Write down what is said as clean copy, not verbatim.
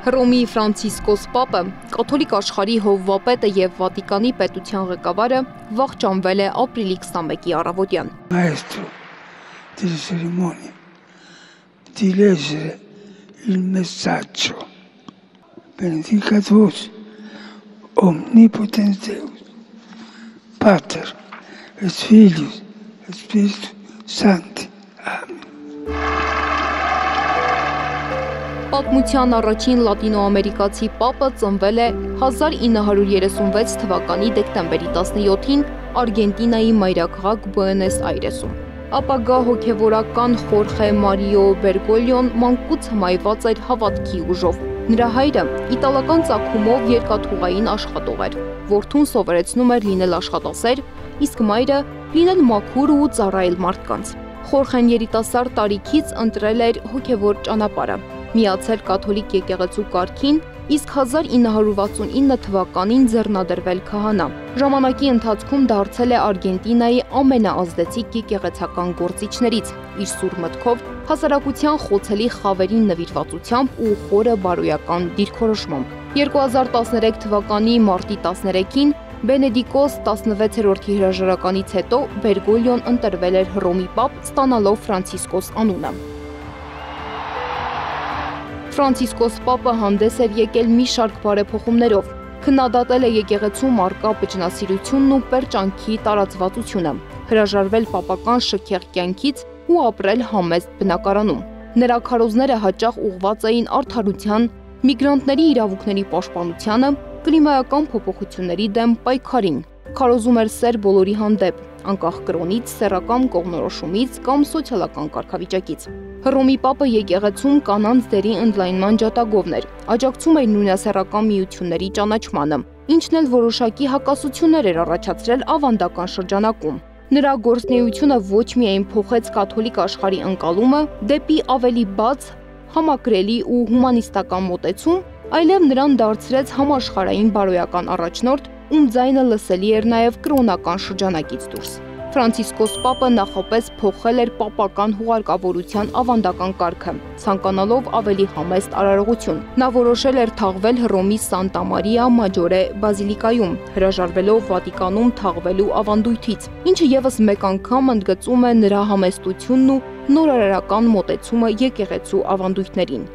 Հռոմի Ֆրանցիսկոս Պապը, կաթոլիկ աշխարհի հովվապետը եւ Վատիկանի պետության ղեկավարը վախճանվել է ապրիլի 21-ի առավոտյան։ Maestro delle cerimonie di leggere il messaggio. Benedicat vos omnipotens Deus, Pater et Filius et Spiritus Sancti. Amen. Պատմության առաջին լատինոամերիկացի պապը ծնվել է 1936 թվականի դեկտեմբերի 17-ին Արգենտինայի մայրաքաղաք Բուենոս Այրեսում։ Ապագա հոգևորական Խորխե Մարիո Բերգոլիոն մանկուց հմայված էր հավատքի ուժով։ Նրա հայրը իտալական ծագումով երկաթուղային աշխատող էր, որդուն սովորեցնում էր լինել աշխատասեր, իսկ մայրը լինել մաքուր ու ծառայել մարդկանց։ Խորխեն երիտասարդ տարիքից ընտրել էր հոգևոր ճանապարհը, միացել կաթոլիկ եկեղեցու կարգին, իսկ 1969 թվականին ձեռնադրվել քահանա։ Ժամանակի ընթացքում դարձել է Արգենտինայի ամենաազդեցիկ եկեղեցական գործիչներից, իր սուր մտքով, հասարակության խոցելի խավերին նվիրվածությամբ ու խորը բարոյական դիրքորոշմամբ։ 2013 թվականի մարտի 13-ին Բենեդիկոս 16-րդի հրաժարականից հետո Բերգոլիոն ընտրվել էր Հռոմի պապ, ստանալով Ֆրանցիսկոս անունը։ Ֆրանցիսկոս պապը հանդես էր եկել մի շարք բարեփոխումներով, քննադատել է եկեղեցու առկա բջնասիրությունն ու պերճանքի տարածվածությունը, հրաժարվել պապական շքեղ կյանքից ու ապրել համեստ բնակարանում։ Նրա քարոզները հաճախ ուղղված էին արդարության, միգրանտների իրավունքների պաշտպանությանը, կլիմայական փոփոխությունների դեմ պայքարին, քարոզում էր սեր բոլորի հանդեպ, անկախ կրոնից, սեռական կողմնորոշումից կամ սոցիալական կարգավիճակից։ Հռոմի պապը եկեղեցում կանանց դերի ընդլայնման ջատագովն էր, աջակցում էր նույնասեռական միությունների ճանաչմանը, ինչն էլ որոշակի հակասություններ էր առաջացրել ավանդական շրջանակում։ Նրա գործունեությունը ոչ միայն փոխեց կաթոլիկ աշխարհի ընկալումը դեպի ավելի բաց, համակրելի ու հումանիստական մոտեցում, այլև նրան դարձրեց համաշխարհային բարոյական առաջնորդ, ում ձայնը լսելի էր նաև կրոնական շրջանակից դուրս։ Ֆրանցիսկոս պապը նախապես փոխել էր պապական հուղարկավորության ավանդական կարգը, ցանկանալով ավելի համեստ արարողություն։ Նա որոշել էր թաղվել Հռոմի Սանտա Մարիա Մաջորե բազիլիկայում, հրաժարվելով Վատիկանում թաղվելու ավանդույթից, ինչը եւս մեկ անգամ ընդգծում է նրա համեստությունն ու նորարարական մոտեցումը եկեղեցու ավանդույթներին։